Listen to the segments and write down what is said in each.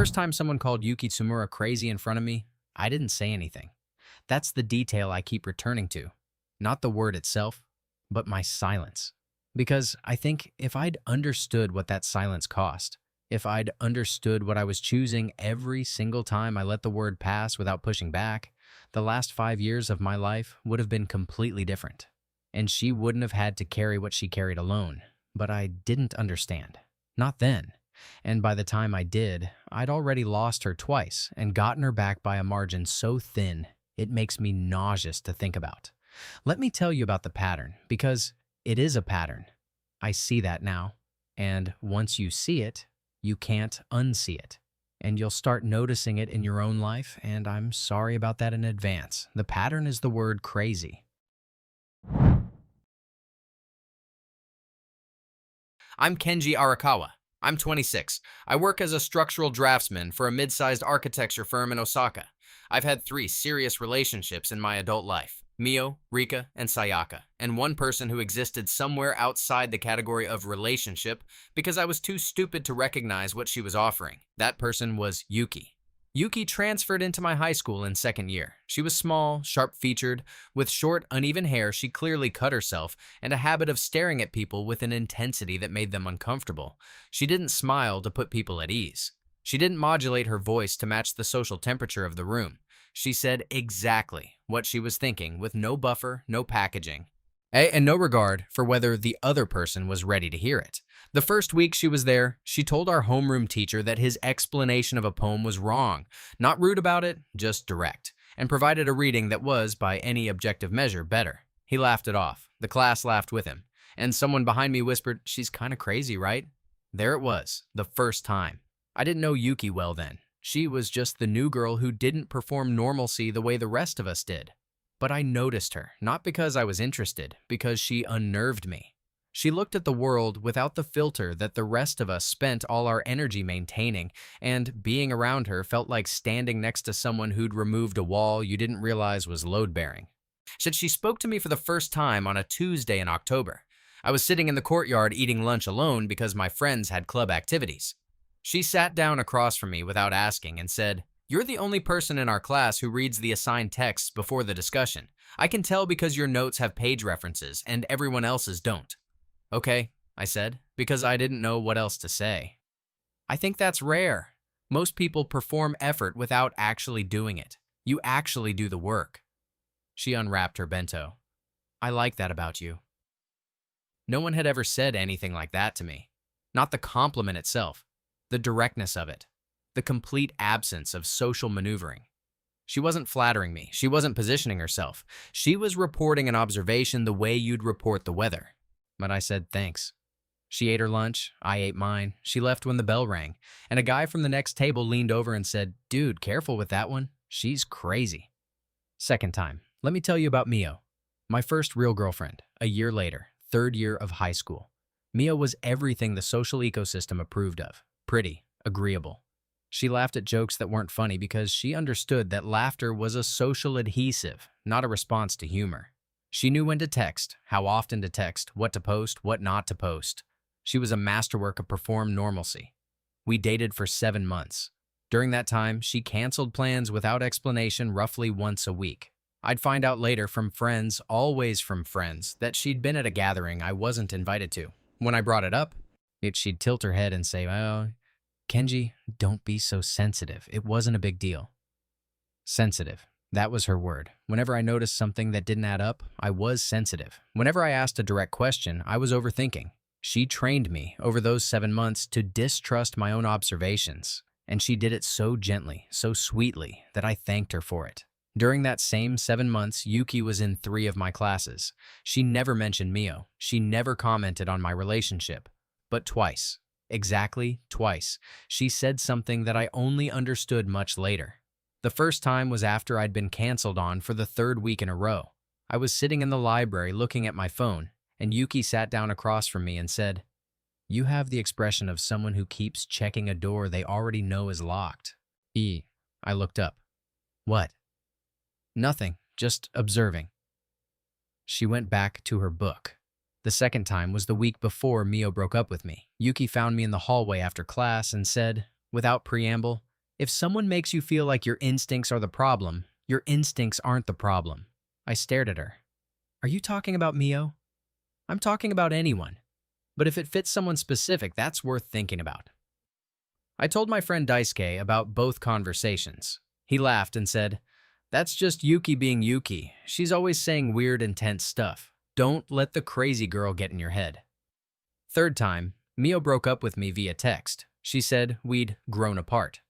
first time someone called Yuki Tsumura crazy in front of me, I didn't say anything. That's the detail I keep returning to. Not the word itself, but my silence. Because I think if I'd understood what that silence cost, if I'd understood what I was choosing every single time I let the word pass without pushing back, the last 5 years of my life would have been completely different. And she wouldn't have had to carry what she carried alone. But I didn't understand. Not then. And by the time I did, I'd already lost her twice and gotten her back by a margin so thin, it makes me nauseous to think about. Let me tell you about the pattern, because it is a pattern. I see that now. And once you see it, you can't unsee it. And you'll start noticing it in your own life, and I'm sorry about that in advance. The pattern is the word crazy. I'm Kenji Arakawa. I'm 26. I work as a structural draftsman for a mid-sized architecture firm in Osaka. I've had 3 serious relationships in my adult life: Mio, Rika, and Sayaka, and one person who existed somewhere outside the category of relationship because I was too stupid to recognize what she was offering. That person was Yuki. Yuki transferred into my high school in second year. She was small, sharp-featured, with short, uneven hair she clearly cut herself, and a habit of staring at people with an intensity that made them uncomfortable. She didn't smile to put people at ease. She didn't modulate her voice to match the social temperature of the room. She said exactly what she was thinking with no buffer, no packaging, and no regard for whether the other person was ready to hear it. The first week she was there, she told our homeroom teacher that his explanation of a poem was wrong, not rude about it, just direct, and provided a reading that was, by any objective measure, better. He laughed it off. The class laughed with him, and someone behind me whispered, "She's kind of crazy, right?" There it was, the first time. I didn't know Yuki well then. She was just the new girl who didn't perform normalcy the way the rest of us did. But I noticed her, not because I was interested, because she unnerved me. She looked at the world without the filter that the rest of us spent all our energy maintaining, and being around her felt like standing next to someone who'd removed a wall you didn't realize was load-bearing. She spoke to me for the first time on a Tuesday in October. I was sitting in the courtyard eating lunch alone because my friends had club activities. She sat down across from me without asking and said, "You're the only person in our class who reads the assigned texts before the discussion. I can tell because your notes have page references and everyone else's don't." "Okay," I said, because I didn't know what else to say. I think that's rare. Most people perform effort without actually doing it. You actually do the work. She unwrapped her bento. "I like that about you." No one had ever said anything like that to me. Not the compliment itself, the directness of it, the complete absence of social maneuvering. She wasn't flattering me. She wasn't positioning herself. She was reporting an observation the way you'd report the weather. But I said thanks. She ate her lunch, I ate mine. She left when the bell rang, and a guy from the next table leaned over and said, "Dude, careful with that one. She's crazy." Second time, let me tell you about Mio. My first real girlfriend, a year later, third year of high school. Mio was everything the social ecosystem approved of. Pretty, agreeable. She laughed at jokes that weren't funny because she understood that laughter was a social adhesive, not a response to humor. She knew when to text, how often to text, what to post, what not to post. She was a masterwork of performed normalcy. We dated for 7 months. During that time, she canceled plans without explanation roughly once a week. I'd find out later from friends, always from friends, that she'd been at a gathering I wasn't invited to. When I brought it up, she'd tilt her head and say, "Oh, Kenji, don't be so sensitive. It wasn't a big deal." Sensitive. That was her word. Whenever I noticed something that didn't add up, I was sensitive. Whenever I asked a direct question, I was overthinking. She trained me over those 7 months to distrust my own observations, and she did it so gently, so sweetly, that I thanked her for it. During that same 7 months, Yuki was in 3 of my classes. She never mentioned Mio. She never commented on my relationship. But twice, exactly twice, she said something that I only understood much later. The first time was after I'd been canceled on for the 3rd week in a row. I was sitting in the library looking at my phone, and Yuki sat down across from me and said, "You have the expression of someone who keeps checking a door they already know is locked." I looked up. "What?" "Nothing, just observing." She went back to her book. The second time was the week before Mio broke up with me. Yuki found me in the hallway after class and said, without preamble, If someone makes you feel like your instincts are the problem, your instincts aren't the problem. I stared at her. Are you talking about Mio? I'm talking about anyone. But if it fits someone specific, that's worth thinking about. I told my friend Daisuke about both conversations. He laughed and said, "That's just Yuki being Yuki. She's always saying weird, intense stuff. Don't let the crazy girl get in your head." Third time, Mio broke up with me via text. She said we'd grown apart.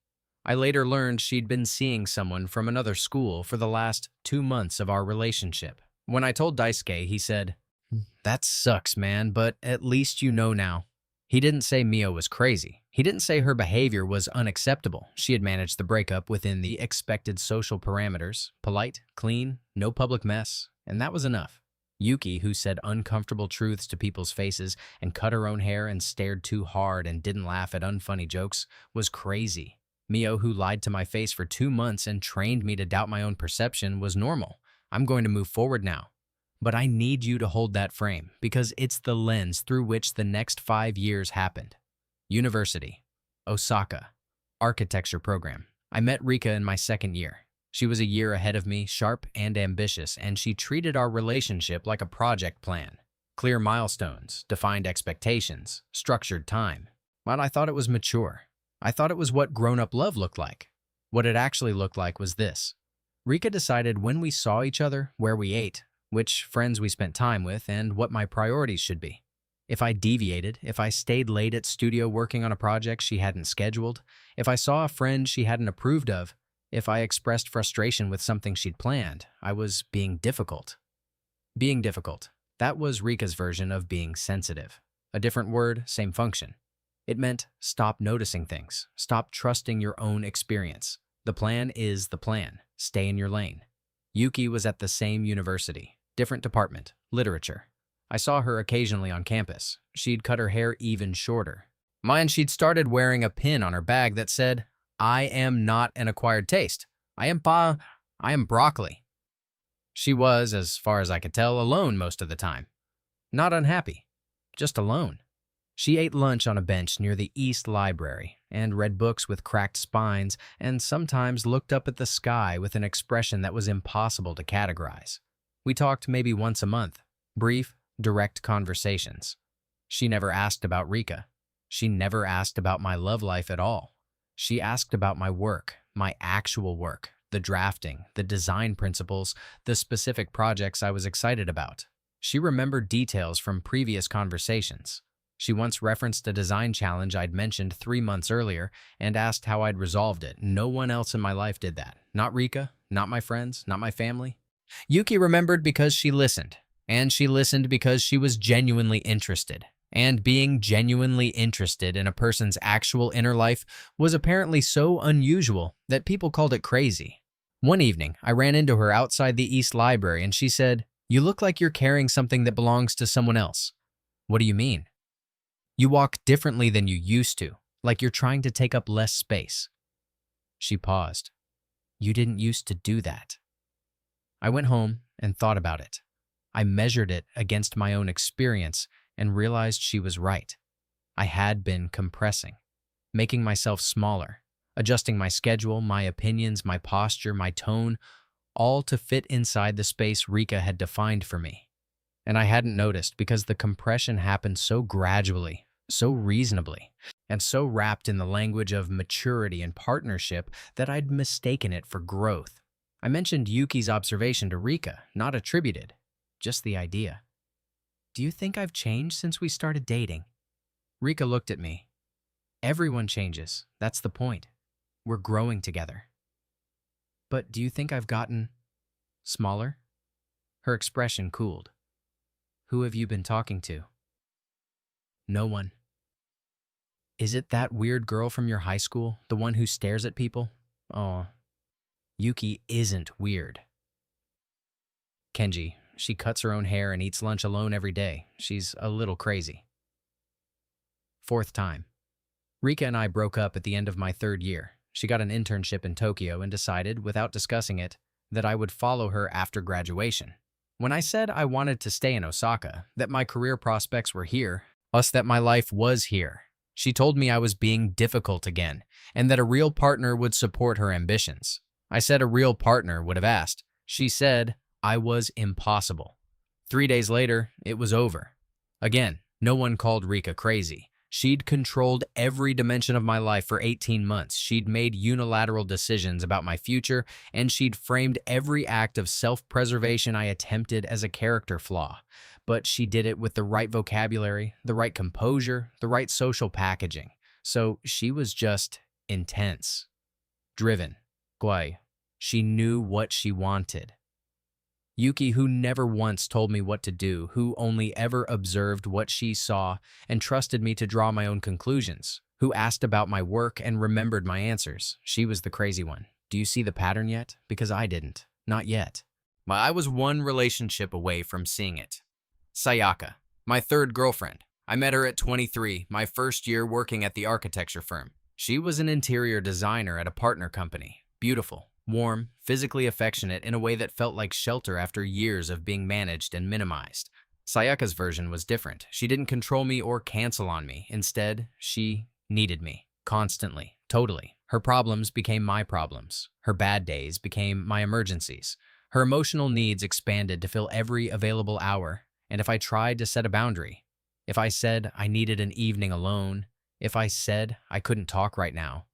I later learned she'd been seeing someone from another school for the last 2 months of our relationship. When I told Daisuke, he said, "That sucks, man, but at least you know now." He didn't say Mio was crazy. He didn't say her behavior was unacceptable. She had managed the breakup within the expected social parameters: polite, clean, no public mess, and that was enough. Yuki, who said uncomfortable truths to people's faces and cut her own hair and stared too hard and didn't laugh at unfunny jokes, was crazy. Mio, who lied to my face for 2 months and trained me to doubt my own perception, was normal. I'm going to move forward now. But I need you to hold that frame, because it's the lens through which the next 5 years happened. University, Osaka, architecture program. I met Rika in my second year. She was a year ahead of me, sharp and ambitious, and she treated our relationship like a project plan. Clear milestones, defined expectations, structured time. But I thought it was mature. I thought it was what grown-up love looked like. What it actually looked like was this. Rika decided when we saw each other, where we ate, which friends we spent time with, and what my priorities should be. If I deviated, if I stayed late at studio working on a project she hadn't scheduled, if I saw a friend she hadn't approved of, if I expressed frustration with something she'd planned, I was being difficult. Being difficult. That was Rika's version of being sensitive. A different word, same function. It meant stop noticing things. Stop trusting your own experience. The plan is the plan. Stay in your lane. Yuki was at the same university. Different department, literature. I saw her occasionally on campus. She'd cut her hair even shorter. She'd started wearing a pin on her bag that said, "I am not an acquired taste. I am broccoli." She was, as far as I could tell, alone most of the time. Not unhappy, just alone. She ate lunch on a bench near the East Library and read books with cracked spines and sometimes looked up at the sky with an expression that was impossible to categorize. We talked maybe once a month, brief, direct conversations. She never asked about Rika. She never asked about my love life at all. She asked about my work, my actual work, the drafting, the design principles, the specific projects I was excited about. She remembered details from previous conversations. She once referenced a design challenge I'd mentioned 3 months earlier and asked how I'd resolved it. No one else in my life did that. Not Rika, not my friends, not my family. Yuki remembered because she listened, and she listened because she was genuinely interested. And being genuinely interested in a person's actual inner life was apparently so unusual that people called it crazy. One evening, I ran into her outside the East Library and she said, "You look like you're carrying something that belongs to someone else." "What do you mean?" "You walk differently than you used to, like you're trying to take up less space." She paused. "You didn't used to do that." I went home and thought about it. I measured it against my own experience and realized she was right. I had been compressing, making myself smaller, adjusting my schedule, my opinions, my posture, my tone, all to fit inside the space Rika had defined for me. And I hadn't noticed because the compression happened so gradually, so reasonably, and so wrapped in the language of maturity and partnership that I'd mistaken it for growth. I mentioned Yuki's observation to Rika, not attributed, just the idea. "Do you think I've changed since we started dating?" Rika looked at me. "Everyone changes. That's the point. We're growing together." "But do you think I've gotten smaller?" Her expression cooled. "Who have you been talking to?" "No one." "Is it that weird girl from your high school, the one who stares at people?" "Oh, Yuki isn't weird." "Kenji, she cuts her own hair and eats lunch alone every day. She's a little crazy." Fourth time. Rika and I broke up at the end of my 3rd year. She got an internship in Tokyo and decided, without discussing it, that I would follow her after graduation. When I said I wanted to stay in Osaka, that my career prospects were here, plus that my life was here, She told me I was being difficult again, and that a real partner would support her ambitions. I said a real partner would have asked. She said I was impossible. 3 days later, it was over. Again, no one called Rika crazy. She'd controlled every dimension of my life for 18 months. She'd made unilateral decisions about my future, and she'd framed every act of self-preservation I attempted as a character flaw. But she did it with the right vocabulary, the right composure, the right social packaging. So she was just intense, driven, guai. She knew what she wanted. Yuki, who never once told me what to do, who only ever observed what she saw and trusted me to draw my own conclusions, who asked about my work and remembered my answers. She was the crazy one. Do you see the pattern yet? Because I didn't. Not yet. But I was one relationship away from seeing it. Sayaka, my third girlfriend. I met her at 23, my first year working at the architecture firm. She was an interior designer at a partner company. Beautiful, warm, physically affectionate in a way that felt like shelter after years of being managed and minimized. Sayaka's version was different. She didn't control me or cancel on me. Instead, she needed me. Constantly. Totally. Her problems became my problems. Her bad days became my emergencies. Her emotional needs expanded to fill every available hour. And if I tried to set a boundary, if I said I needed an evening alone, if I said I couldn't talk right now,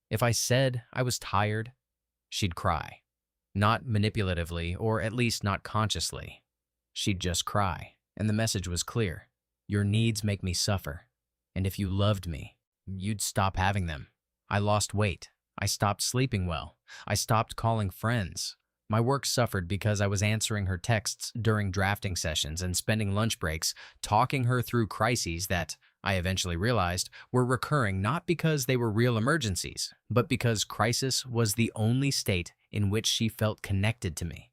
if I said I was tired, she'd cry. Not manipulatively, or at least not consciously. She'd just cry, and the message was clear. Your needs make me suffer, and if you loved me, you'd stop having them. I lost weight. I stopped sleeping well. I stopped calling friends. My work suffered because I was answering her texts during drafting sessions and spending lunch breaks talking her through crises that, I eventually realized, were recurring not because they were real emergencies, but because crisis was the only state in which she felt connected to me.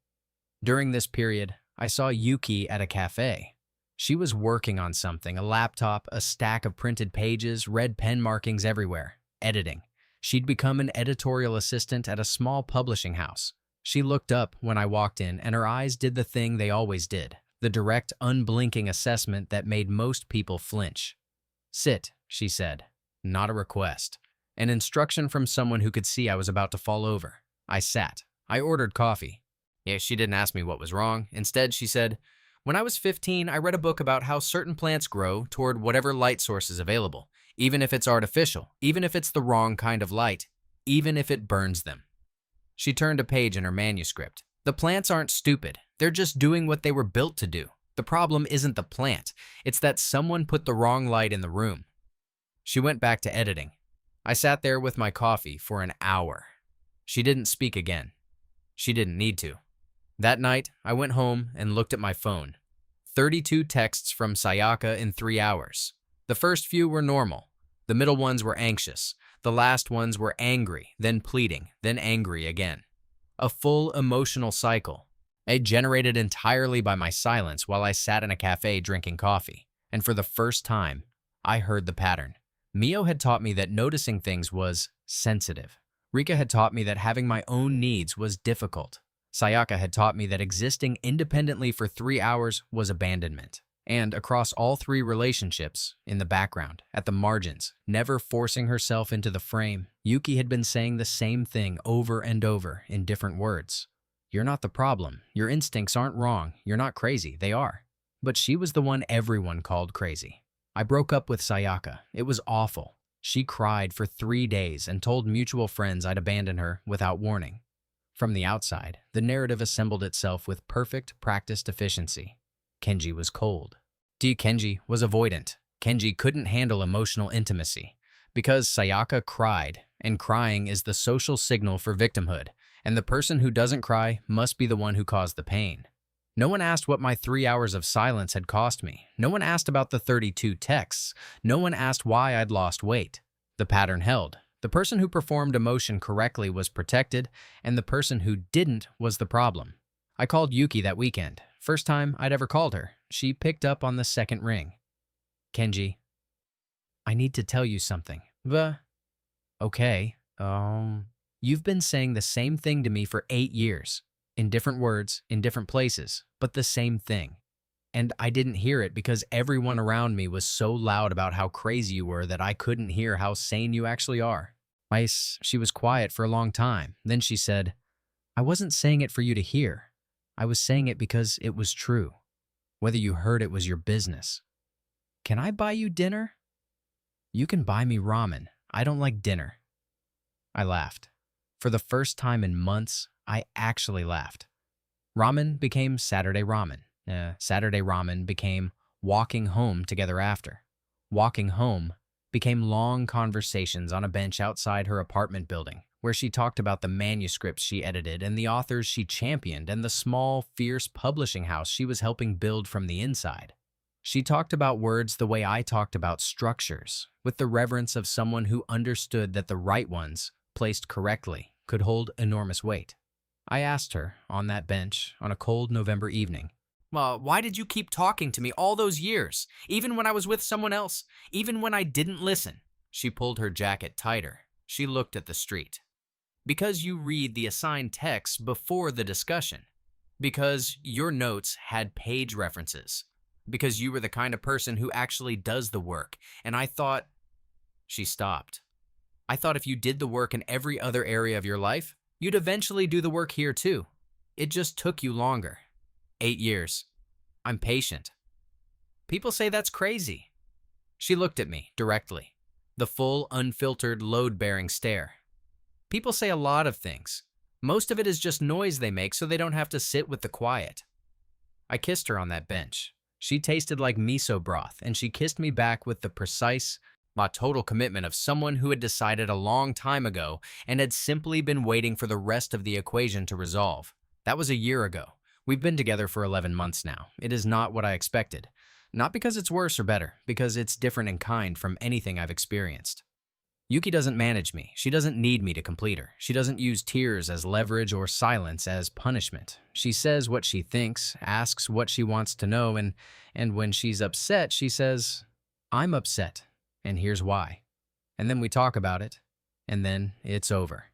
During this period, I saw Yuki at a cafe. She was working on something, a laptop, a stack of printed pages, red pen markings everywhere, editing. She'd become an editorial assistant at a small publishing house. She looked up when I walked in, and her eyes did the thing they always did, the direct, unblinking assessment that made most people flinch. Sit, she said. Not a request. An instruction from someone who could see I was about to fall over. I sat. I ordered coffee. Yeah, she didn't ask me what was wrong. Instead, she said, when I was 15, I read a book about how certain plants grow toward whatever light source is available, even if it's artificial, even if it's the wrong kind of light, even if it burns them. She turned a page in her manuscript. The plants aren't stupid. They're just doing what they were built to do. The problem isn't the plant. It's that someone put the wrong light in the room. She went back to editing. I sat there with my coffee for an hour. She didn't speak again. She didn't need to. That night, I went home and looked at my phone. 32 texts from Sayaka in 3 hours. The first few were normal. The middle ones were anxious. The last ones were angry, then pleading, then angry again. A full emotional cycle. It generated entirely by my silence while I sat in a cafe drinking coffee. And for the first time, I heard the pattern. Mio had taught me that noticing things was sensitive. Rika had taught me that having my own needs was difficult. Sayaka had taught me that existing independently for 3 hours was abandonment. And across all 3 relationships, in the background, at the margins, never forcing herself into the frame, Yuki had been saying the same thing over and over in different words. You're not the problem. Your instincts aren't wrong. You're not crazy. They are. But she was the one everyone called crazy. I broke up with Sayaka. It was awful. She cried for 3 days and told mutual friends I'd abandon her without warning. From the outside, the narrative assembled itself with perfect practiced efficiency. Kenji was cold. Kenji was avoidant. Kenji couldn't handle emotional intimacy. Because Sayaka cried, and crying is the social signal for victimhood, and the person who doesn't cry must be the one who caused the pain. No one asked what my 3 hours of silence had cost me. No one asked about the 32 texts. No one asked why I'd lost weight. The pattern held. The person who performed emotion correctly was protected, and the person who didn't was the problem. I called Yuki that weekend. First time I'd ever called her. She picked up on the second ring. Kenji, I need to tell you something. Okay. You've been saying the same thing to me for 8 years. In different words, in different places, but the same thing. And I didn't hear it because everyone around me was so loud about how crazy you were that I couldn't hear how sane you actually are. She was quiet for a long time. Then she said, I wasn't saying it for you to hear. I was saying it because it was true. Whether you heard it was your business. Can I buy you dinner? You can buy me ramen. I don't like dinner. I laughed. For the first time in months, I actually laughed. Ramen became Saturday ramen. Saturday ramen became walking home together after. Walking home became long conversations on a bench outside her apartment building, where she talked about the manuscripts she edited and the authors she championed and the small, fierce publishing house she was helping build from the inside. She talked about words the way I talked about structures, with the reverence of someone who understood that the right ones, placed correctly, could hold enormous weight. I asked her, on that bench, on a cold November evening, Well, why did you keep talking to me all those years, even when I was with someone else, even when I didn't listen? She pulled her jacket tighter. She looked at the street. Because you read the assigned text before the discussion. Because your notes had page references. Because you were the kind of person who actually does the work. And I thought... She stopped. I thought if you did the work in every other area of your life, you'd eventually do the work here too. It just took you longer. 8 years. I'm patient. People say that's crazy. She looked at me directly. The full, unfiltered, load-bearing stare. People say a lot of things. Most of it is just noise they make so they don't have to sit with the quiet. I kissed her on that bench. She tasted like miso broth, and she kissed me back with the precise, total commitment of someone who had decided a long time ago and had simply been waiting for the rest of the equation to resolve. That was a year ago. We've been together for 11 months now. It is not what I expected. Not because it's worse or better, because it's different in kind from anything I've experienced. Yuki doesn't manage me. She doesn't need me to complete her. She doesn't use tears as leverage or silence as punishment. She says what she thinks, asks what she wants to know, and when she's upset, she says, I'm upset, and here's why. And then we talk about it, and then it's over.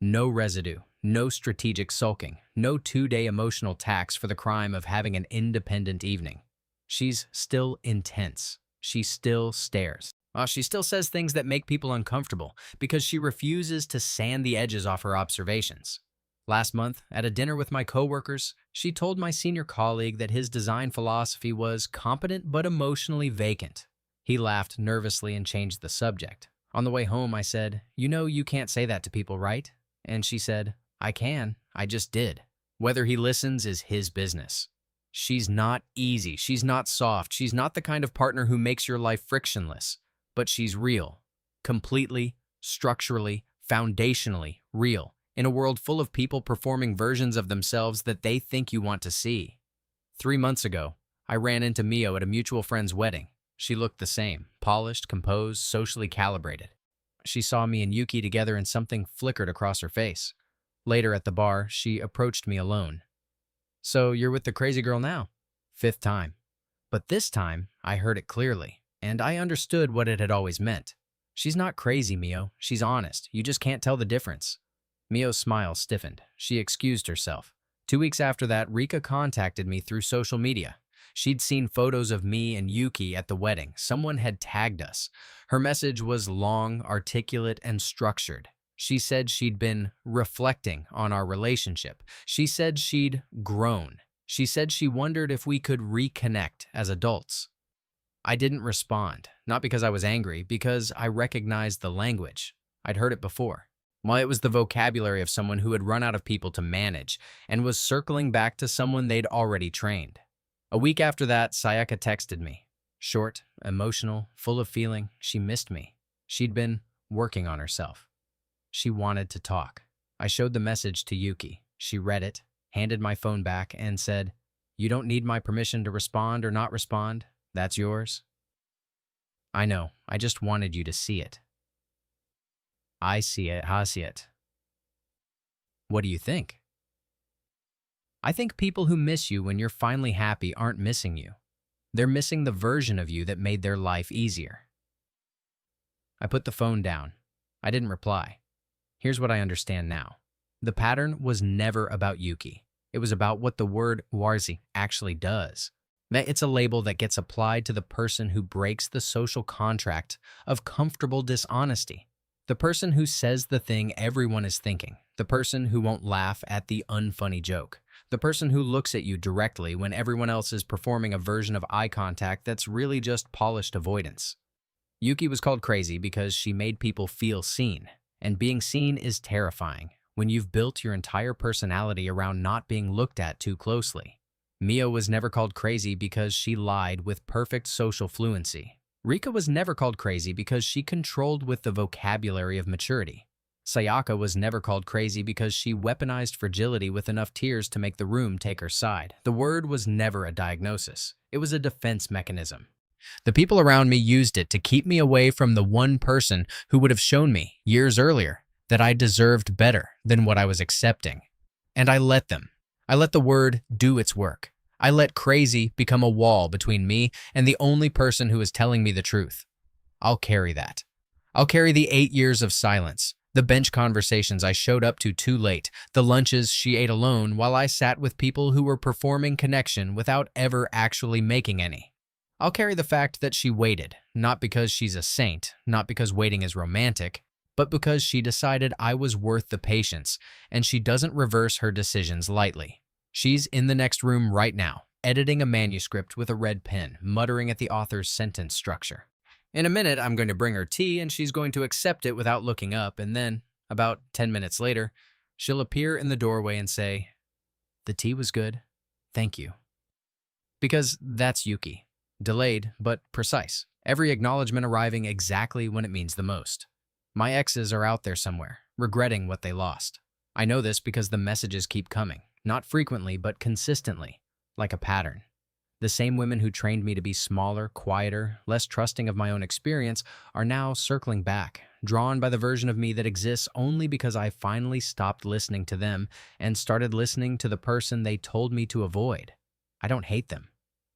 No residue, no strategic sulking, no 2-day emotional tax for the crime of having an independent evening. She's still intense. She still stares. She still says things that make people uncomfortable because she refuses to sand the edges off her observations. Last month, at a dinner with my coworkers, she told my senior colleague that his design philosophy was competent but emotionally vacant. He laughed nervously and changed the subject. On the way home, I said, You know you can't say that to people, right? And she said, I can. I just did. Whether he listens is his business. She's not easy. She's not soft. She's not the kind of partner who makes your life frictionless. But she's real. Completely, structurally, foundationally real. In a world full of people performing versions of themselves that they think you want to see. 3 months ago, I ran into Mio at a mutual friend's wedding. She looked the same, polished, composed, socially calibrated. She saw me and Yuki together and something flickered across her face. Later at the bar, she approached me alone. So you're with the crazy girl now? 5th time. But this time, I heard it clearly, and I understood what it had always meant. She's not crazy, Mio. She's honest. You just can't tell the difference. Mio's smile stiffened. She excused herself. 2 weeks after that, Rika contacted me through social media. She'd seen photos of me and Yuki at the wedding. Someone had tagged us. Her message was long, articulate, and structured. She said she'd been reflecting on our relationship. She said she'd grown. She said she wondered if we could reconnect as adults. I didn't respond, not because I was angry, because I recognized the language. I'd heard it before. Well, it was the vocabulary of someone who had run out of people to manage and was circling back to someone they'd already trained. A week after that, Sayaka texted me. Short, emotional, full of feeling, she missed me. She'd been working on herself. She wanted to talk. I showed the message to Yuki. She read it, handed my phone back, and said, You don't need my permission to respond or not respond. That's yours. I know. I just wanted you to see it. I see it. I see it. What do you think? I think people who miss you when you're finally happy aren't missing you. They're missing the version of you that made their life easier. I put the phone down. I didn't reply. Here's what I understand now. The pattern was never about Yuki. It was about what the word warzi actually does. It's a label that gets applied to the person who breaks the social contract of comfortable dishonesty. The person who says the thing everyone is thinking. The person who won't laugh at the unfunny joke. The person who looks at you directly when everyone else is performing a version of eye contact that's really just polished avoidance. Yuki was called crazy because she made people feel seen. And being seen is terrifying when you've built your entire personality around not being looked at too closely. Mio was never called crazy because she lied with perfect social fluency. Rika was never called crazy because she controlled with the vocabulary of maturity. Sayaka was never called crazy because she weaponized fragility with enough tears to make the room take her side. The word was never a diagnosis. It was a defense mechanism. The people around me used it to keep me away from the one person who would have shown me, years earlier, that I deserved better than what I was accepting. And I let them. I let the word do its work. I let crazy become a wall between me and the only person who is telling me the truth. I'll carry that. I'll carry the 8 years of silence, the bench conversations I showed up to too late, the lunches she ate alone while I sat with people who were performing connection without ever actually making any. I'll carry the fact that she waited, not because she's a saint, not because waiting is romantic, but because she decided I was worth the patience, and she doesn't reverse her decisions lightly. She's in the next room right now, editing a manuscript with a red pen, muttering at the author's sentence structure. In a minute, I'm going to bring her tea, and she's going to accept it without looking up, and then, about 10 minutes later, she'll appear in the doorway and say, "The tea was good. Thank you." Because that's Yuki. Delayed, but precise. Every acknowledgement arriving exactly when it means the most. My exes are out there somewhere, regretting what they lost. I know this because the messages keep coming. Not frequently, but consistently, like a pattern. The same women who trained me to be smaller, quieter, less trusting of my own experience are now circling back, drawn by the version of me that exists only because I finally stopped listening to them and started listening to the person they told me to avoid. I don't hate them.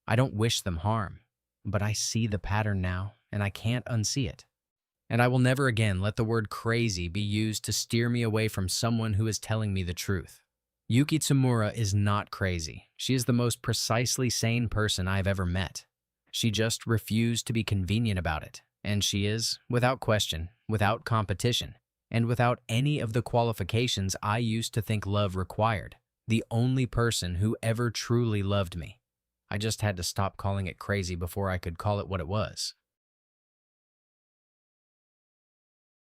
I don't wish them harm. But I see the pattern now, and I can't unsee it. And I will never again let the word crazy be used to steer me away from someone who is telling me the truth. Yuki Tsumura is not crazy. She is the most precisely sane person I've ever met. She just refused to be convenient about it. And she is, without question, without competition, and without any of the qualifications I used to think love required, the only person who ever truly loved me. I just had to stop calling it crazy before I could call it what it was.